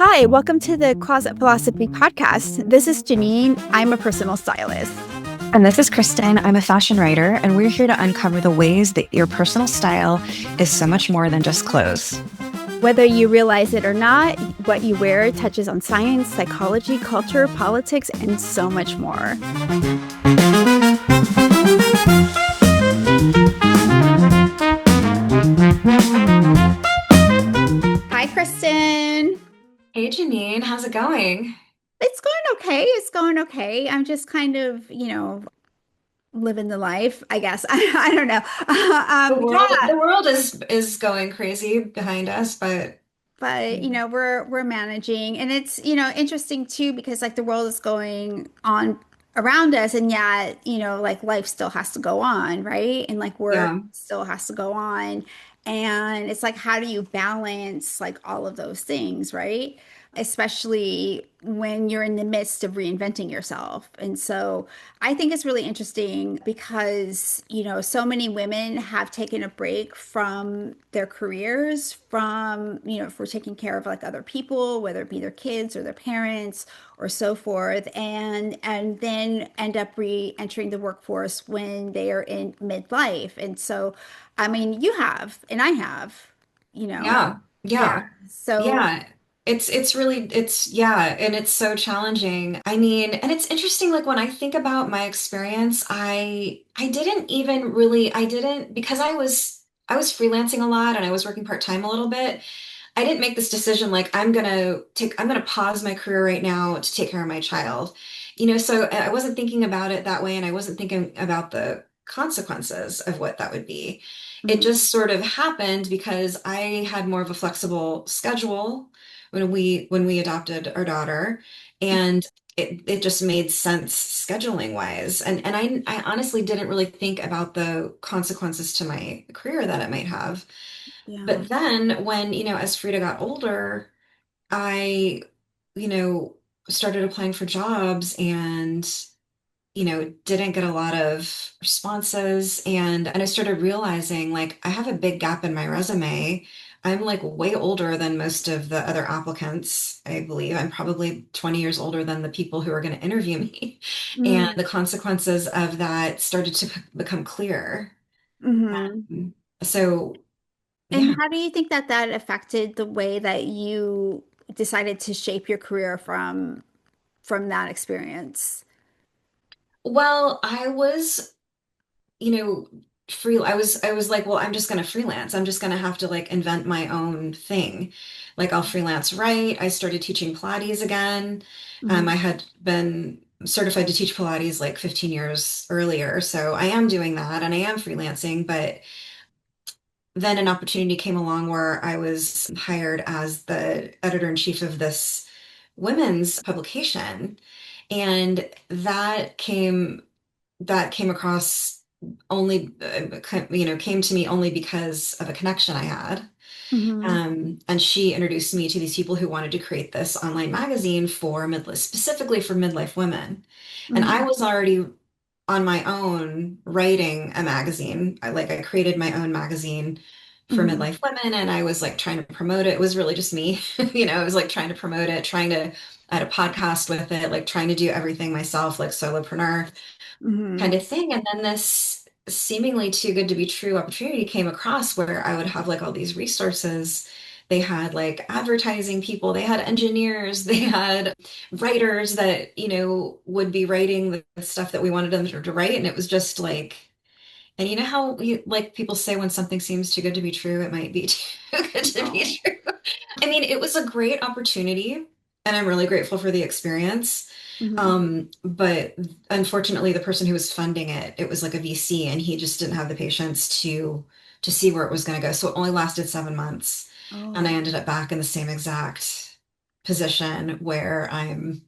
Hi, welcome to the Closet Philosophy Podcast. This is Jennine. I'm a personal stylist. And this is Kristen. I'm a fashion writer, and we're here to uncover the ways that your personal style is so much more than just clothes. Whether you realize it or not, what you wear touches on science, psychology, culture, politics, and so much more. Hi, Kristen. Hey, Jennine, how's it going? It's going okay. It's going okay. I'm just kind of, living the life, I guess. I don't know. The world, Yeah, the world is going crazy behind us, but but we're managing, and it's interesting too because like the world is going on around us, and yet like life still has to go on, right? And like work yeah. still has to go on, and it's like how do you balance like all of those things, right? Especially when you're in the midst of reinventing yourself. And so I think it's really interesting because, so many women have taken a break from their careers, from, for taking care of like other people, whether it be their kids or their parents or so forth, and then end up re-entering the workforce when they are in midlife. And so, I mean, you have, and I have, you know, Yeah, yeah. yeah, So yeah. It's really yeah, and it's so challenging. I mean, and it's interesting, like when I think about my experience, I didn't even really I didn't because I was freelancing a lot and I was working part-time a little bit. I didn't make this decision like I'm gonna pause my career right now to take care of my child. So I wasn't thinking about it that way, and I wasn't thinking about the consequences of what that would be. It mhm. just sort of happened because I had more of a flexible schedule when we adopted our daughter, and it just made sense scheduling wise. And I honestly didn't really think about the consequences to my career that it might have. Yeah. But then when, as Frida got older, I, you know, started applying for jobs and, didn't get a lot of responses. And I started realizing like I have a big gap in my resume. I'm like way older than most of the other applicants, I believe. I'm probably 20 years older than the people who are going to interview me. And Mm-hmm. the consequences of that started to become clear. Mm-hmm. Um, So, And yeah. how do you think that that affected the way that you decided to shape your career from that experience? Well, I was, you know, I was like, well, I'm just gonna freelance. I'm just gonna have to like invent my own thing. Like I'll freelance write. I started teaching Pilates again. Mm-hmm. I had been certified to teach Pilates like 15 years earlier. So I am doing that and I am freelancing, but then an opportunity came along where I was hired as the editor-in-chief of this women's publication. And that came across only came to me only because of a connection I had. Mm-hmm. And she introduced me to these people who wanted to create this online magazine for midlife, specifically for midlife women. And I Mm-hmm. was already on my own writing a magazine. I created my own magazine for Mm-hmm. midlife women, and I was like trying to promote it. It was really just me, I was like trying to promote it, I had a podcast with it, like trying to do everything myself, like solopreneur kind Mm-hmm. of thing. And then this seemingly too good to be true opportunity came across where I would have like all these resources. They had like advertising people, they had engineers, they had writers that, would be writing the stuff that we wanted them to write. And it was just like, and you know how like people say when something seems too good to be true, it might be too good to be Oh. true. I mean, it was a great opportunity, and I'm really grateful for the experience. Mm-hmm. But unfortunately, the person who was funding it, it was like a VC, and he just didn't have the patience to see where it was going to go. So it only lasted 7 months, and I Oh. ended up back in the same exact position where I'm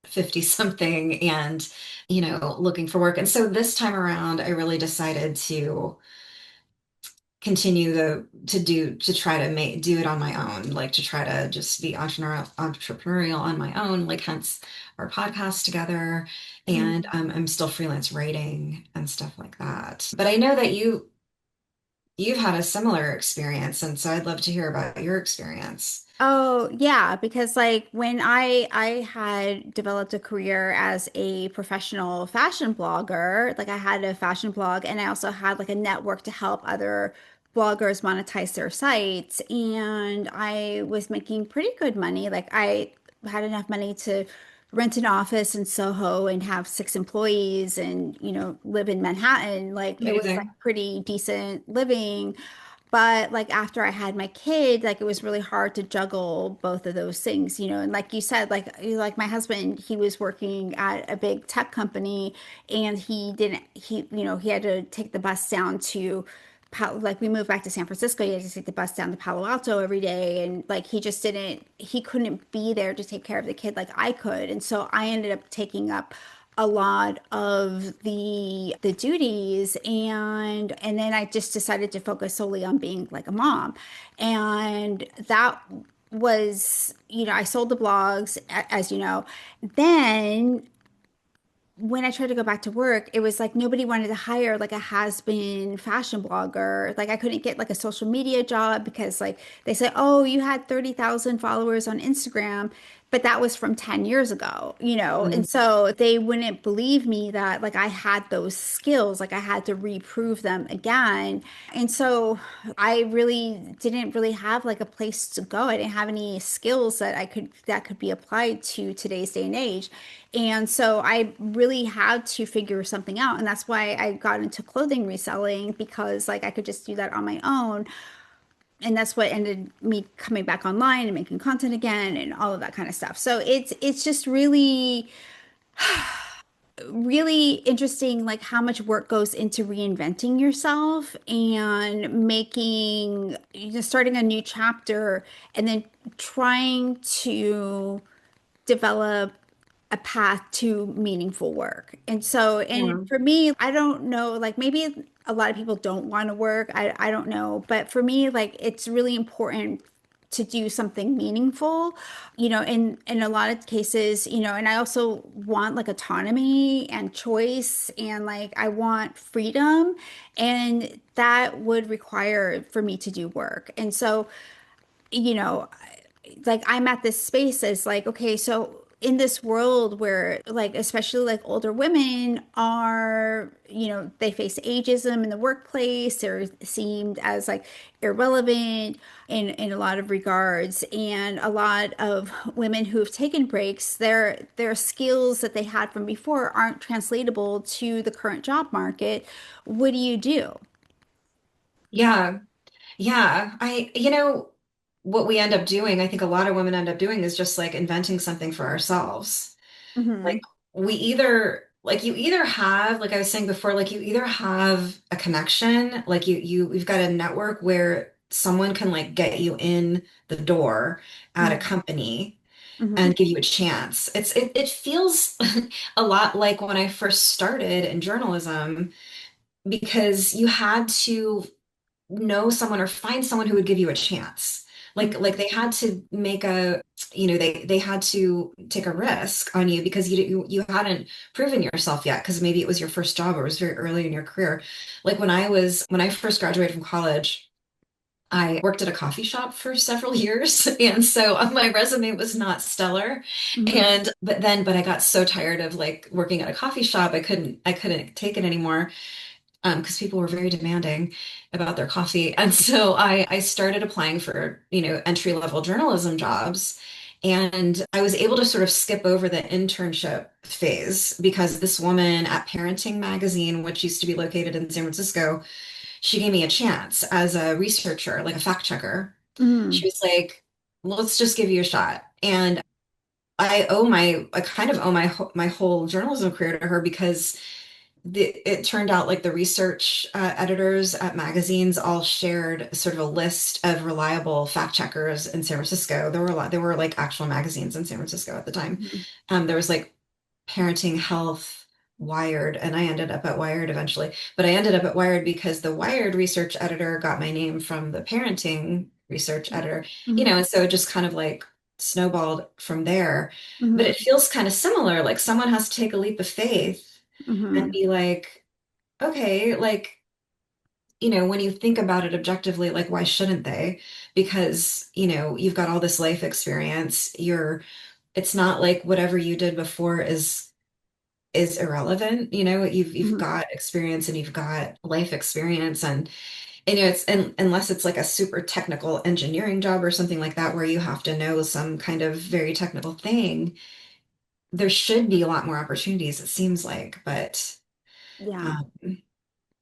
50 something and, looking for work. And so this time around, I really decided to continue to try to do it on my own, like to try to just be entrepreneurial on my own, like hence our podcast together. And Mm-hmm. I'm still freelance writing and stuff like that. But I know that you've had a similar experience, and so I'd love to hear about your experience. Oh, yeah, because like when I had developed a career as a professional fashion blogger, like I had a fashion blog and I also had like a network to help other bloggers monetize their sites, and I was making pretty good money. Like I had enough money to rent an office in Soho and have 6 employees and, live in Manhattan. Like it was like Amazing. pretty decent living. But like after I had my kid, like it was really hard to juggle both of those things, and like you said, like my husband, he was working at a big tech company and he didn't he had to take the bus down to like we moved back to San Francisco, he had to take the bus down to Palo Alto every day, and like he couldn't be there to take care of the kid like I could. And so I ended up taking up a lot of the duties, and then I just decided to focus solely on being like a mom. And that was, I sold the blogs, as you know. Then when I tried to go back to work, it was like nobody wanted to hire like a has-been fashion blogger. Like I couldn't get like a social media job because like they say, "Oh, you had 30,000 followers on Instagram." But that was from 10 years ago, Mm. And so they wouldn't believe me that like I had those skills, like I had to reprove them again. And so I really didn't really have like a place to go. I didn't have any skills that could be applied to today's day and age. And so I really had to figure something out. And that's why I got into clothing reselling, because like I could just do that on my own. And that's what ended me coming back online and making content again and all of that kind of stuff. So it's just really interesting, like how much work goes into reinventing yourself and starting a new chapter, and then trying to develop a path to meaningful work. And so, and Yeah. for me, I don't know, like maybe a lot of people don't want to work. I don't know. But for me, like it's really important to do something meaningful, in a lot of cases, and I also want like autonomy and choice, and like I want freedom, and that would require for me to do work. And so, you know, like I'm at this space as like, okay, so in this world where like especially like older women are, they face ageism in the workplace, they're seemed as like irrelevant in a lot of regards, and a lot of women who have taken breaks, their skills that they had from before aren't translatable to the current job market. What do you do? Yeah. Yeah. What we end up doing, I think a lot of women end up doing is just like inventing something for ourselves. Like Hmm. you either have, like I was saying before, like you either have a connection, like you've got a network where someone can like get you in the door at a Hmm. company Hmm. and give you a chance. It feels a lot like when I first started in journalism, because you had to know someone or find someone who would give you a chance. Like they had to make a, they had to take a risk on you because you hadn't proven yourself yet, because maybe it was your first job or it was very early in your career. Like when I first graduated from college, I worked at a coffee shop for several years, and so my resume was not stellar. Hmm. But I got so tired of like working at a coffee shop, I couldn't take it anymore, because people were very demanding about their coffee. And so I started applying for, entry level journalism jobs. And I was able to sort of skip over the internship phase because this woman at Parenting Magazine, which used to be located in San Francisco, she gave me a chance as a researcher, like a fact checker. She Hmm. was like, let's just give you a shot. And I kind of owe my whole journalism career to her, because it turned out like the research editors at magazines all shared sort of a list of reliable fact checkers in San Francisco. There were like actual magazines in San Francisco at the time. Hmm. There was like Parenting, Health, Wired, and I ended up at Wired eventually. But I ended up at Wired because the Wired research editor got my name from the Parenting research editor, Hmm. and so it just kind of like snowballed from there. But Hmm. it feels kind of similar, like someone has to take a leap of faith and Hmm. be like, okay, like when you think about it objectively, like, why shouldn't they? Because, you've got all this life experience. It's not like whatever you did before is irrelevant. You've Mhm. got experience and you've got life experience and unless it's like a super technical engineering job or something like that where you have to know some kind of very technical thing, there should be a lot more opportunities, it seems like, but Yeah. um,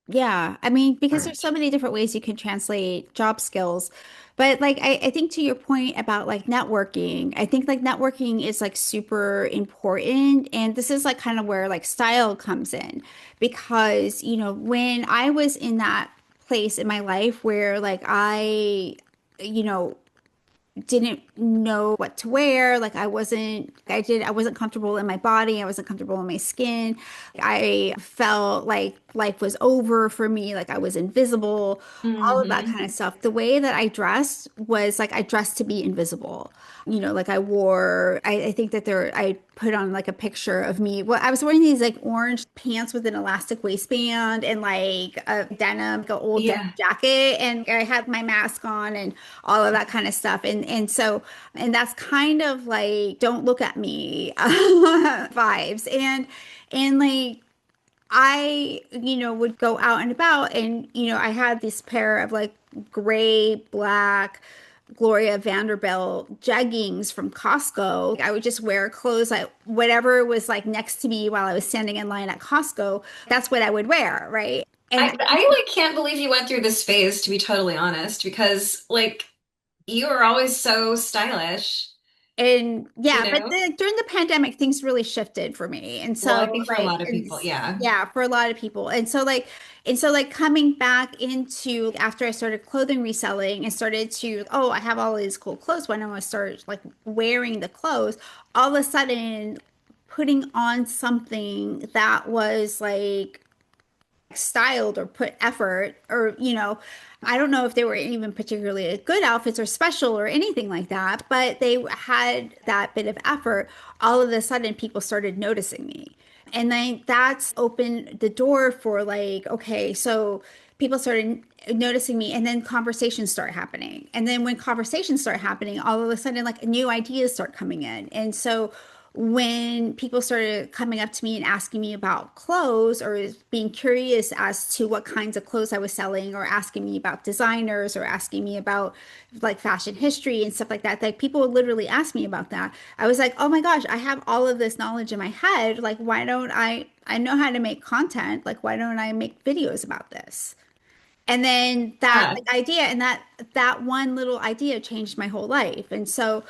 Yeah, I mean, because there's aren't. so many different ways you can translate job skills. But like I think to your point about like networking, I think like networking is like super important. And this is like kind of where like style comes in. Because, when I was in that place in my life where like you know, didn't know what to wear. Like I wasn't comfortable in my body. I wasn't comfortable in my skin. I felt like life was over for me. Like I was invisible, all of that Hmm. kind of stuff. The way that I dressed was like I dressed to be invisible. Like I wore, I think that I put on like a picture of me. Well, I was wearing these like orange pants with an elastic waistband and like a denim, like an old denim Yeah. jacket. And I had my mask on and all of that kind of stuff. And that's kind of like, don't look at me vibes. And like, would go out and about and, I had this pair of like gray, black, Gloria Vanderbilt jeggings from Costco. I would just wear clothes like whatever was like next to me while I was standing in line at Costco. That's what I would wear, right? And I like can't believe you went through this phase, to be totally honest, because like you were always so stylish, And you yeah, but know? during the pandemic, things really shifted for me. And Well, I so think for a like, lot of people, yeah. yeah, for a lot of people. And so like coming back into after I started clothing reselling and started to, oh, I have all these cool clothes. Why don't I start like wearing the clothes? All of a sudden, putting on something that was like styled or put effort or I don't know if they were even particularly good outfits or special or anything like that, but they had that bit of effort. All of a sudden people started noticing me, and then that's opened the door for like, okay, so people started noticing me, and then conversations start happening, and then when conversations start happening, all of a sudden like new ideas start coming in. And so when people started coming up to me and asking me about clothes or being curious as to what kinds of clothes I was selling or asking me about designers or asking me about like fashion history and stuff like that, like people would literally ask me about that. I was like, oh my gosh, I have all of this knowledge in my head. Like, why don't I know how to make content. Like, why don't I make videos about this? And then that Yeah. like, idea and that one little idea changed my whole life. And so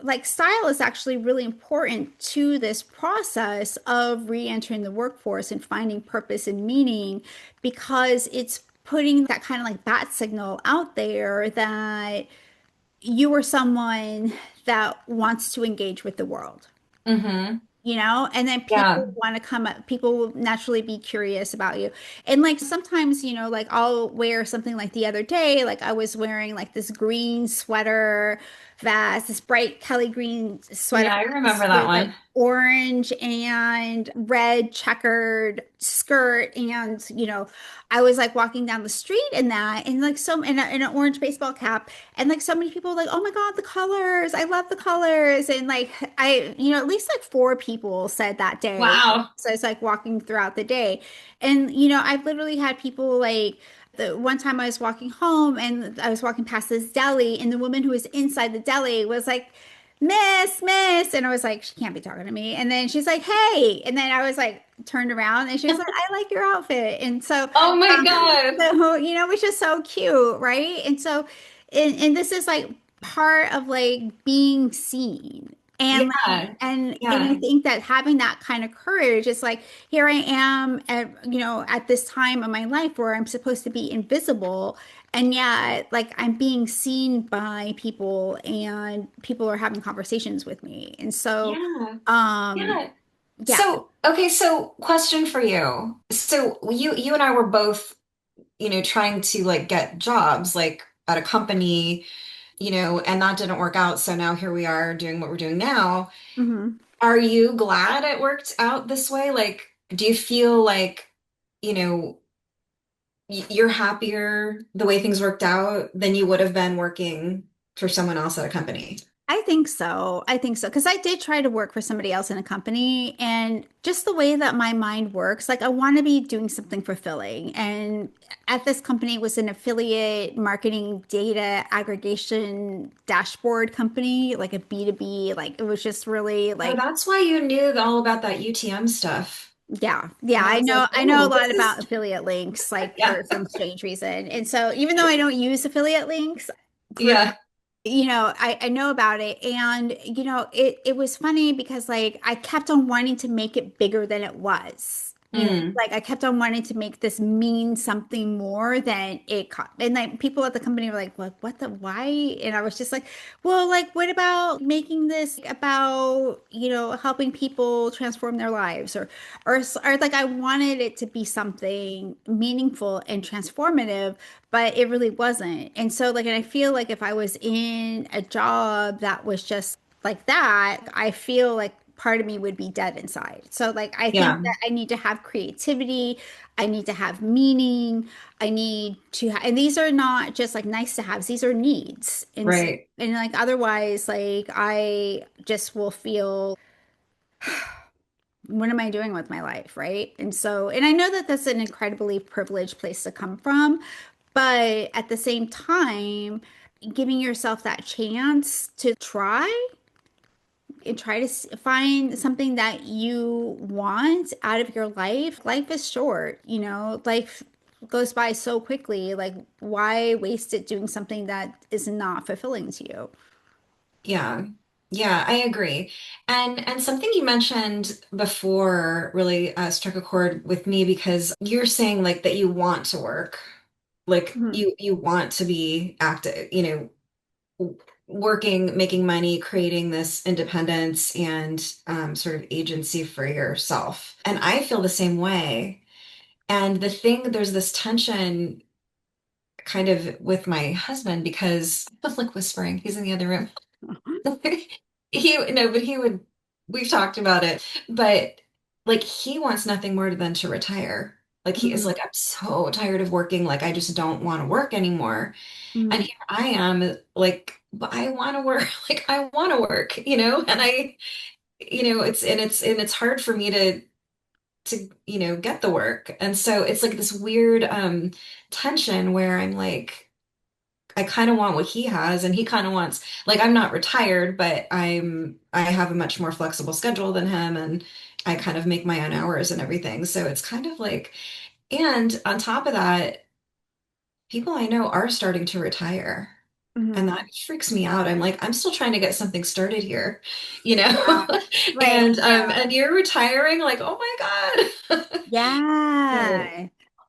like style is actually really important to this process of re-entering the workforce and finding purpose and meaning, because it's putting that kind of like bat signal out there that you are someone that wants to engage with the world. Hmm. And then people Yeah. want to come up, people will naturally be curious about you. And like sometimes, like I'll wear something like the other day, like I was wearing like this green sweater vest, this bright Kelly green sweater Yeah, I remember vest that with like one. orange and red checkered skirt. And, I was like walking down the street in that and like in an orange baseball cap. And like so many people were like, oh my God, the colors. I love the colors. And like at least like four people said that day. Wow. So it's like walking throughout the day. And I've literally had people like the one time I was walking home and I was walking past this deli, and the woman who was inside the deli was like, Miss. And I was like, she can't be talking to me. And then she's like, hey. And then I was like, turned around and she was like, I like your outfit. And so, Oh my God. which is so cute, right? And so, and this is like part of like being seen. And like, Yeah. and I Yeah. think that having that kind of courage is like, here I am at this time of my life where I'm supposed to be invisible. And yet, like, I'm being seen by people and people are having conversations with me. And so, Yeah. um, Yeah. yeah. So, okay, so question for you. So you and I were both, trying to like get jobs like at a company, and that didn't work out. So now here we are doing what we're doing now. Mhm. Are you glad it worked out this way? Like, do you feel like, you know, you're happier the way things worked out than you would have been working for someone else at a company. I think so. I think so. Because I did try to work for somebody else in a company, and just the way that my mind works, like I want to be doing something fulfilling. And at this company it was an affiliate marketing data aggregation dashboard company, like a B2B. Like it was just really Oh, like, that's why you knew all about that UTM stuff. yeah, yeah, And I was like, I know a oh, lot this about is, affiliate links, like yeah, for some strange reason. And so even though I don't use affiliate links, for yeah. I know about it. And it was funny because like I kept on wanting to make it bigger than it was. Mm, Like I kept on wanting to make this mean something more than it cost. And like people at the company were like, what the why? And I was just like, well, like what about making this about, helping people transform their lives, or like I wanted it to be something meaningful and transformative, but it really wasn't. And so like, and I feel like if I was in a job that was just like that, I feel like part of me would be dead inside. So like, I think yeah, that I need to have creativity. I need to have meaning. And these are not just like nice to haves, these are needs. right. And like, otherwise, like, I just will feel, what am I doing with my life? Right. And so, and I know that that's an incredibly privileged place to come from, but at the same time, giving yourself that chance to try and try to find something that you want out of your life. Life is short, life goes by so quickly. Like, why waste it doing something that is not fulfilling to you? Yeah. Yeah, I agree. And something you mentioned before really struck a chord with me because you're saying like that you want to work. Like Mhm. you want to be active, working, making money, creating this independence and sort of agency for yourself. And I feel the same way. And there's this tension kind of with my husband because I'm like whispering, he's in the other room. No, but we've talked about it, but like he wants nothing more than to retire. Like he is Mhm. like, I'm so tired of working. Like I just don't want to work anymore. And Mhm. here I am, like, but I want to work. Like I want to work, and it's hard for me to get the work. And so it's like this weird tension where I'm like, I kind of want what he has, and he kind of wants, like, I'm not retired, but I have a much more flexible schedule than him, and I kind of make my own hours and everything. So it's kind of like, and on top of that, people I know are starting to retire. And Mhm. that freaks me out. I'm like, I'm still trying to get something started here, Yeah. Right. and you're retiring, like, oh my God. So, Yeah.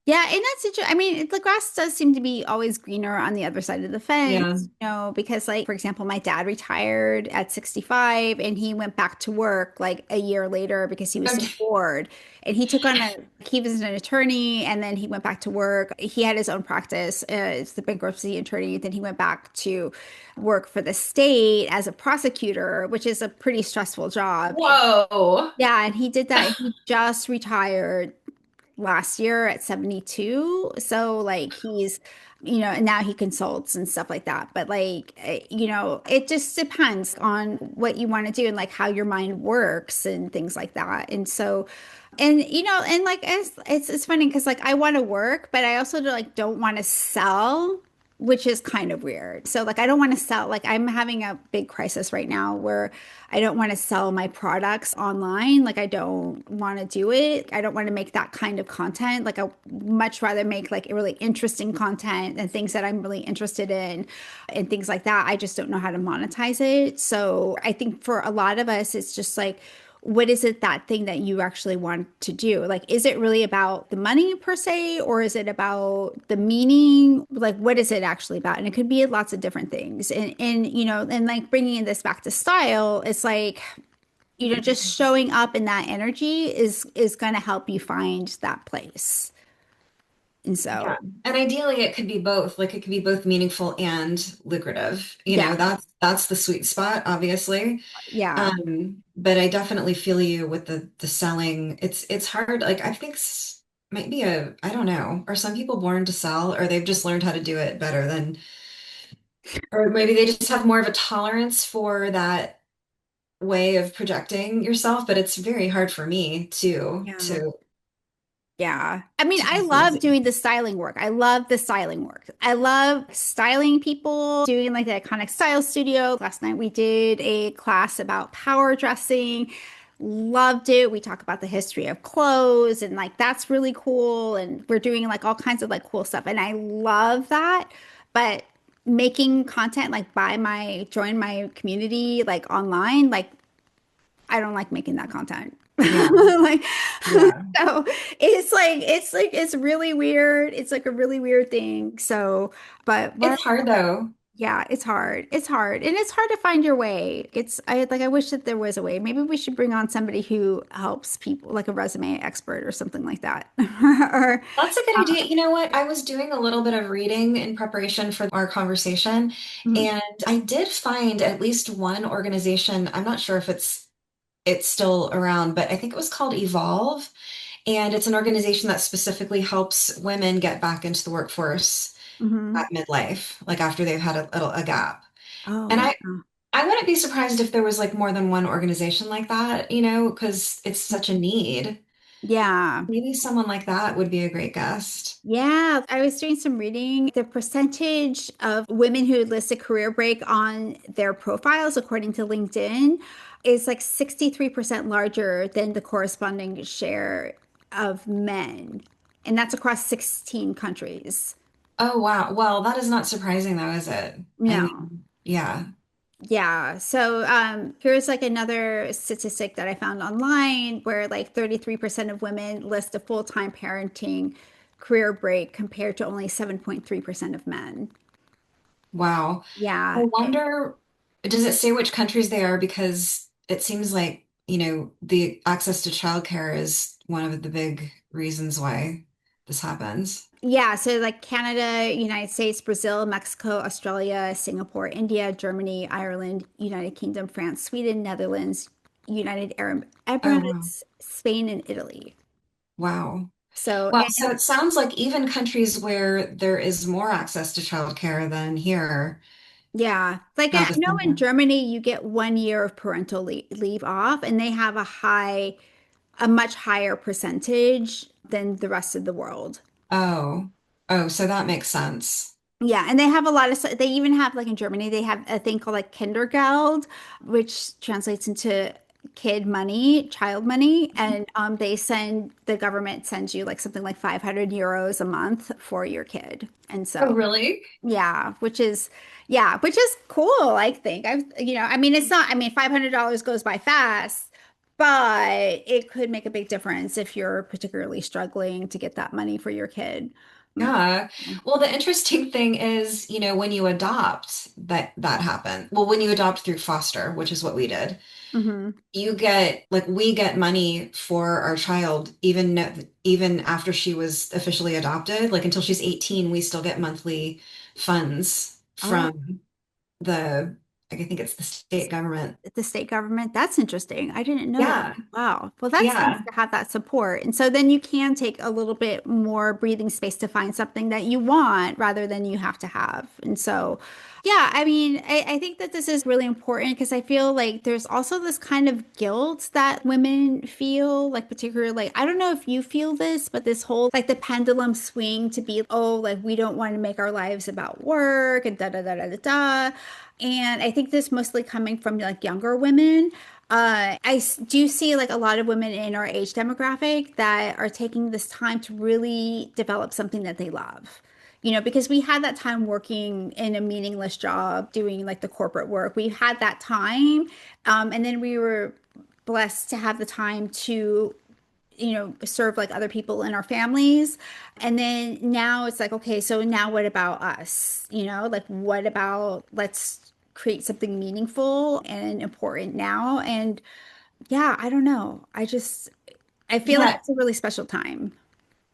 Yeah, and that's interesting. I mean, the grass does seem to be always greener on the other side of the yeah. fence, because like, for example, my dad retired at 65 and he went back to work like a year later because he was so Okay. bored. And he was an attorney and then he went back to work. He had his own practice. It's the bankruptcy attorney. Then he went back to work for the state as a prosecutor, which is a pretty stressful job. Whoa. Yeah, and he did that. He just retired last year at 72. So like and now he consults and stuff like that. But like, it just depends on what you want to do and like how your mind works and things like that. And so, and like it's funny because like I want to work, but I also like don't want to sell, which is kind of weird. So like I don't want to sell, like I'm having a big crisis right now where I don't want to sell my products online. Like I don't want to do it. I don't want to make that kind of content. Like I much rather make like really interesting content and things that I'm really interested in and things like that. I just don't know how to monetize it. So I think for a lot of us, it's just like, what is it, that thing that you actually want to do? Like, is it really about the money per se, or is it about the meaning? Like, what is it actually about? And it could be lots of different things. And like bringing this back to style, it's like, just showing up in that energy is going to help you find that place. And Yeah. so, And ideally it could be both. Like it could be both meaningful and lucrative. yeah, That's the sweet spot, obviously. yeah. But I definitely feel you with the selling. It's hard. Like I think might be I don't know. Are some people born to sell, or they've just learned how to do it better than, or maybe they just have more of a tolerance for that way of projecting yourself, but it's very hard for me to Yeah. to Yeah. I mean, to I be love easy. doing the styling work. I love the styling work. I love styling people, doing like the iconic style studio. Last night we did a class about power dressing. Loved it. We talk about the history of clothes and like that's really cool. And we're doing like all kinds of like cool stuff. And I love that. But making content like join my community like online, like I don't like making that content. Yeah, Like, yeah. so it's really weird. It's like a really weird thing. So, but what It's hard though. yeah, it's hard. It's hard. And it's hard to find your way. I wish that there was a way. Maybe we should bring on somebody who helps people, like a resume expert or something like that. Or That's a good idea. You know what? I was doing a little bit of reading in preparation for our conversation, Mhm, and I did find at least one organization. I'm not sure if it's still around, but I think it was called Evolve, and it's an organization that specifically helps women get back into the workforce mhm. at midlife, like after they've had a gap. Oh, And wow. I wouldn't be surprised if there was like more than one organization like that, because it's such a need. Yeah. Maybe someone like that would be a great guest. Yeah, I was doing some reading. The percentage of women who list a career break on their profiles, according to LinkedIn, is like 63% larger than the corresponding share of men. And that's across 16 countries. Oh, wow. Well, that is not surprising though, is it? I No. mean, yeah. Yeah. So here's like another statistic that I found online where like 33% of women list a full-time parenting career break compared to only 7.3% of men. Wow. I Yeah. wonder, does it say which countries they are? Because it seems like, the access to childcare is one of the big reasons why this happens. Yeah. So like Canada, United States, Brazil, Mexico, Australia, Singapore, India, Germany, Ireland, United Kingdom, France, Sweden, Netherlands, United Arab Oh, wow. Emirates, Spain, and Italy. Wow. So, Well, so and it sounds like even countries where there is more access to childcare than here yeah, like I have a know in similar. Germany, you get 1 year of parental leave off, and they have a much higher percentage than the rest of the world. Oh, oh, so that makes sense. Yeah, and they have a lot of, they even have like in Germany, they have a thing called like Kindergeld, which translates into kid money, child money, and the government sends you like something like 500 euros a month for your kid. And Oh, so, really? yeah, which is cool, I think. I mean, it's not, I mean, $500 goes by fast, but it could make a big difference if you're particularly struggling to get that money for your kid. Yeah. Well, the interesting thing is, when you adopt, that happen. Well, when you adopt through foster, which is what we did, Mm-hmm. we get money for our child even after she was officially adopted, like until she's 18, we still get monthly funds Oh, from I think it's the state government. the state government. That's interesting. I didn't know that. Yeah. Wow. Well, that's nice Yeah. to have that support. And so then you can take a little bit more breathing space to find something that you want rather than you have to have. And so, yeah, I mean, I think that this is really important because I feel like there's also this kind of guilt that women feel, like particularly, like, I don't know if you feel this, but this whole like the pendulum swing to be, oh, like we don't want to make our lives about work and da da da da da da. And I think this mostly coming from like younger women. Do see like a lot of women in our age demographic that are taking this time to really develop something that they love. Because we had that time working in a meaningless job, doing like the corporate work. We had that time. And then we were blessed to have the time to serve like other people in our families. And then now it's like, okay, so now what about us? Like what about let's create something meaningful and important now? And yeah, I don't know. I feel like Yeah. it's a really special time.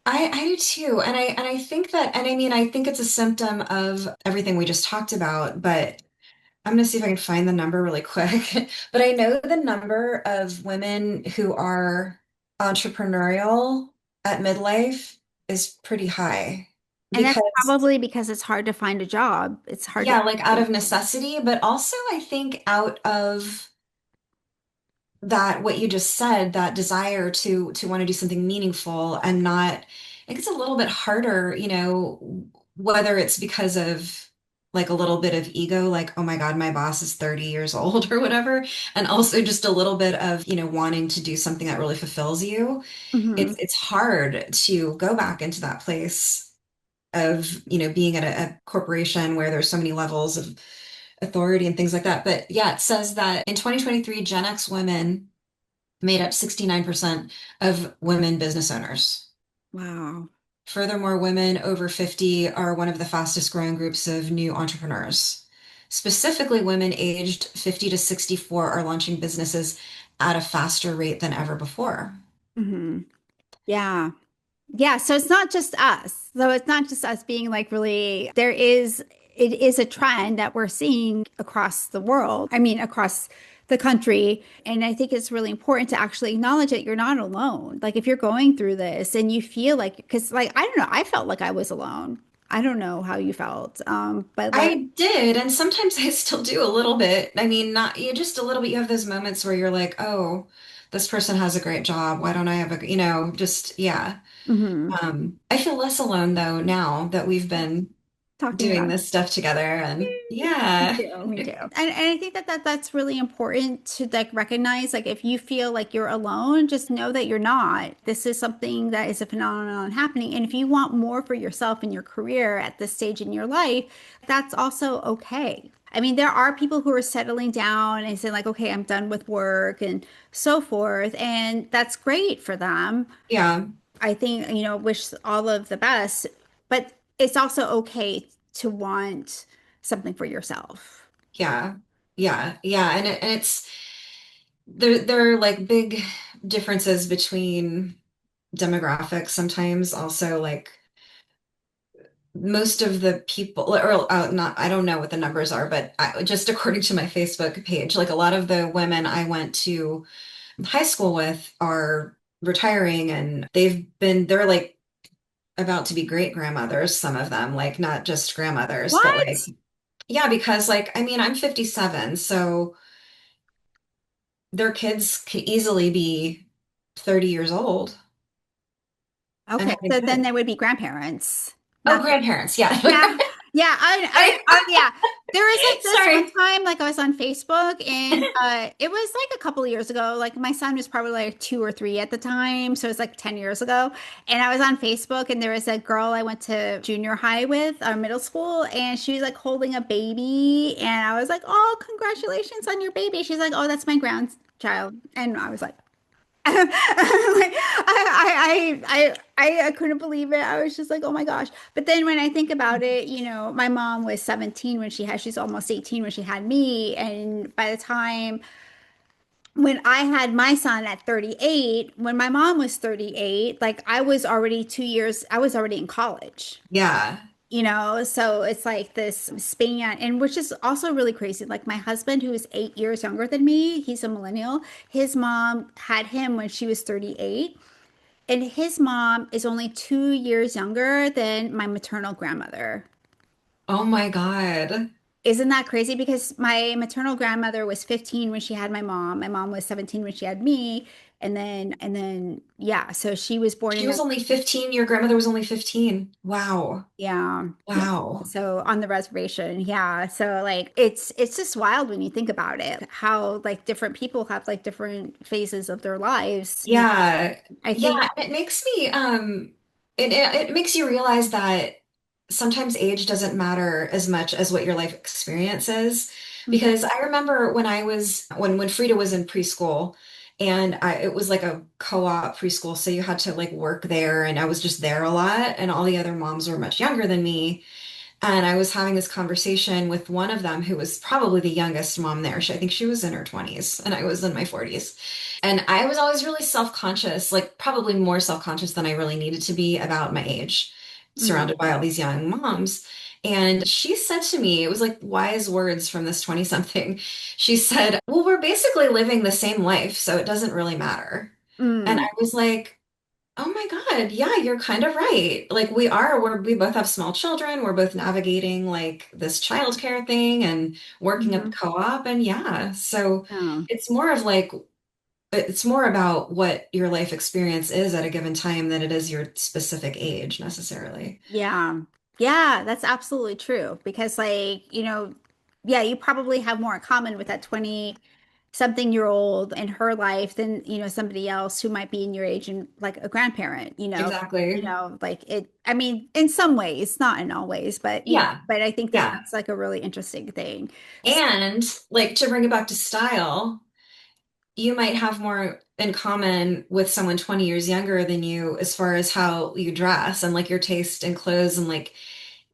I do too. And I think that, and I mean, I think it's a symptom of everything we just talked about, but I'm going to see if I can find the number really quick. But I know the number of women who are entrepreneurial. at midlife is pretty high And that's because, probably because it's hard to find a job. It's hard to yeah, like out find. of necessity, but also I think out of that what you just said, that desire to want to do something meaningful and not, it gets a little bit harder, whether it's because of like a little bit of ego, like, oh my God, my boss is 30 years old or whatever, and also just a little bit of, wanting to do something that really fulfills you. Hmm. It's hard to go back into that place of, being at a corporation where there's so many levels of authority and things like that. But yeah, it says that in 2023, Gen X women made up 69% of women business owners. Wow. Furthermore, women over 50 are one of the fastest growing groups of new entrepreneurs. Specifically, women aged 50 to 64 are launching businesses at a faster rate than ever before. Hmm. Yeah. Yeah, so it's not just us. So it's not just us being like really, it is a trend that we're seeing across the world. I mean, across the country. And I think it's really important to actually acknowledge that you're not alone. Like if you're going through this and you feel like, because like, I don't know, I felt like I was alone. I don't know how you felt. But like, I did, and sometimes I still do a little bit. I mean, not you just a little bit. You have those moments where you're like, oh, this person has a great job. Why don't I have just yeah. mhm. I feel less alone though now that we've been Talking doing about this stuff together, and me yeah, too, me too. And I think that's really important to like recognize, like if you feel like you're alone, just know that you're not. This is something that is a phenomenon happening. And if you want more for yourself and your career at this stage in your life, that's also okay. I mean, there are people who are settling down and saying like, okay, I'm done with work and so forth. And that's great for them. yeah, I think, wish all of the best, but it's also okay to want something for yourself. yeah, yeah, and it's there are like big differences between demographics sometimes. Also, like most of the people, or not, I don't know what the numbers are, but just according to my Facebook page, like a lot of the women I went to high school with are retiring, and they're like about to be great grandmothers, some of them, like not just grandmothers, but like, What? yeah, because like, I mean, I'm 57, so their kids could easily be 30 years old and Okay, having so then kids. they would be grandparents, Oh, not grandparents, yeah. yeah, yeah. Yeah. There was like this one Sorry. time, like I was on Facebook, and it was like a couple of years ago. Like my son was probably like 2 or 3 at the time, so it was like 10 years ago. And I was on Facebook, and there was a girl I went to junior high with, or middle school, and she was like holding a baby, and I was like, "Oh, congratulations on your baby." She's like, "Oh, that's my grandchild," and I was like. Like, I couldn't believe it. I was just like, oh my gosh. But then when I think about it, my mom was 17 when she's almost 18 when she had me. And by the time when I had my son at 38, when my mom was 38, like I was already in college. Yeah. So it's like this span, and which is also really crazy. Like my husband, who is 8 years younger than me, he's a millennial. His mom had him when she was 38, and his mom is only 2 years younger than my maternal grandmother. Oh my God. Isn't that crazy? Because my maternal grandmother was 15 when she had my mom. My mom was 17 when she had me. Yeah, so she was born She in was only 15. Your grandmother was only 15. Wow. Yeah. Yeah. Wow. So on the reservation, yeah. So like it's just wild when you think about it, how like different people have like different phases of their lives. Yeah. I think Yeah. It makes me, it makes you realize that sometimes age doesn't matter as much as what your life experience is. mhm. Because I remember when Frida was in preschool, and it was like a co-op preschool, so you had to like work there, and I was just there a lot, and all the other moms were much younger than me. And I was having this conversation with one of them who was probably the youngest mom there. I think she was in her 20s and I was in my 40s. And I was always really self-conscious, like probably more self-conscious than I really needed to be about my age, Mhm. surrounded by all these young moms. And she said to me, it was like wise words from this 20 something. She said, well, we're basically living the same life, so it doesn't really matter. And I Mm. was like, Oh my God. Yeah, you're kind of right. Like we both have small children. We're both navigating like this childcare thing and working at the Hmm. co-op. And yeah, so Oh, it's more of like, it's more about what your life experience is at a given time than it is your specific age necessarily. yeah. Yeah, that's absolutely true. Because, like, yeah, you probably have more in common with that 20 something year old in her life than, somebody else who might be in your age and like a grandparent, Exactly. like I mean, in some ways, not in all ways, but, Yeah. but I think that Yeah. that's like a really interesting thing. And like to bring it back to style, you might have more in common with someone 20 years younger than you as far as how you dress and like your taste in clothes and like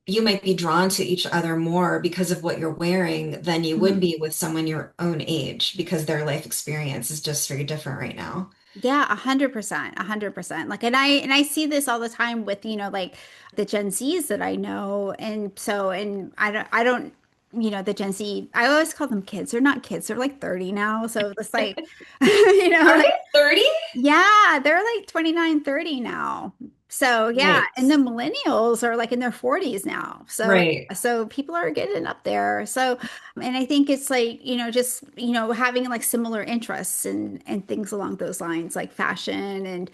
you might be drawn to each other more because of what you're wearing than you would Mhm. be with someone your own age because their life experience is just very different right now. Yeah, 100%, 100%. Like, and I see this all the time with, like the Gen Zs that I know. And so, and I don't, the Gen Z, I always call them kids. They're not kids. They're like 30 now. So it's like, Are like, they 30? yeah, they're like 29, 30 now. So yeah, and the Yikes. millennials are like in their 40s now. Right. So people are getting up there. So and I think it's like, just, having like similar interests and things along those lines, like fashion and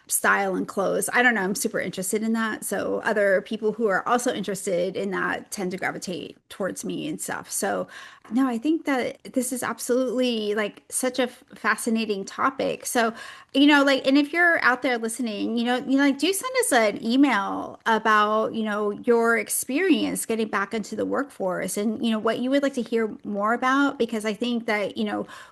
style and clothes. I don't know, I'm super interested in that. So other people who are also interested in that tend to gravitate towards me and stuff. So no, I think that this is absolutely like such a fascinating topic. So, like, and if you're out there listening, like, do send us an email about, your experience getting back into the workforce and, what you would like to hear more about, because I think that,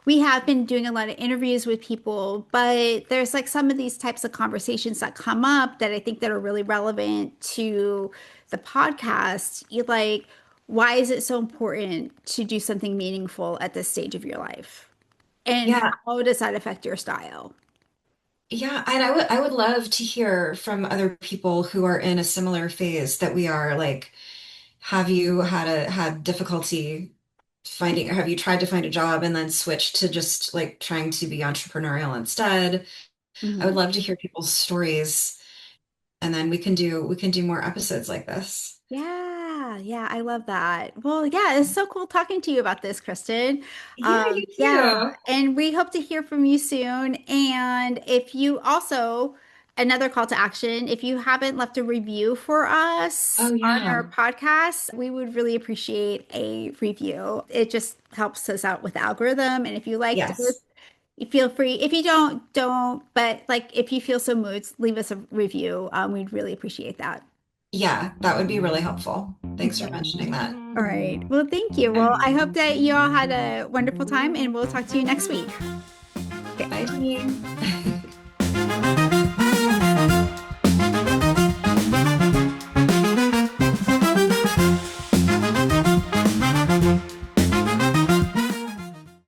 we have been doing a lot of interviews with people, but there's like some of these types of conversations that come up that I think that are really relevant to the podcast. You like, why is it so important to do something meaningful at this stage of your life? And Yeah. how does that affect your style? Yeah, and I would love to hear from other people who are in a similar phase that we are. Like, have you had difficulty finding, or have you tried to find a job and then switched to just like trying to be entrepreneurial instead? I would Mhm. love to hear people's stories, and then we can do more episodes like this. Yeah, yeah, I love that. Well, yeah, it's so cool talking to you about this, Kristen. Yeah, you Yeah, too. and we hope to hear from you soon. And if you also, another call to action, if you haven't left a review for us Oh on yeah. our podcast, we would really appreciate a review. It just helps us out with the algorithm. And if you liked it, Yes. you feel free. If you don't, don't. But like, if you feel so moved, leave us a review. We'd really appreciate that. Yeah, that would be really helpful. Thanks for Okay. mentioning that. All right. Well, thank you. All Well, right. I hope that you all had a wonderful time and we'll talk to you next week. Okay. Bye, Janine.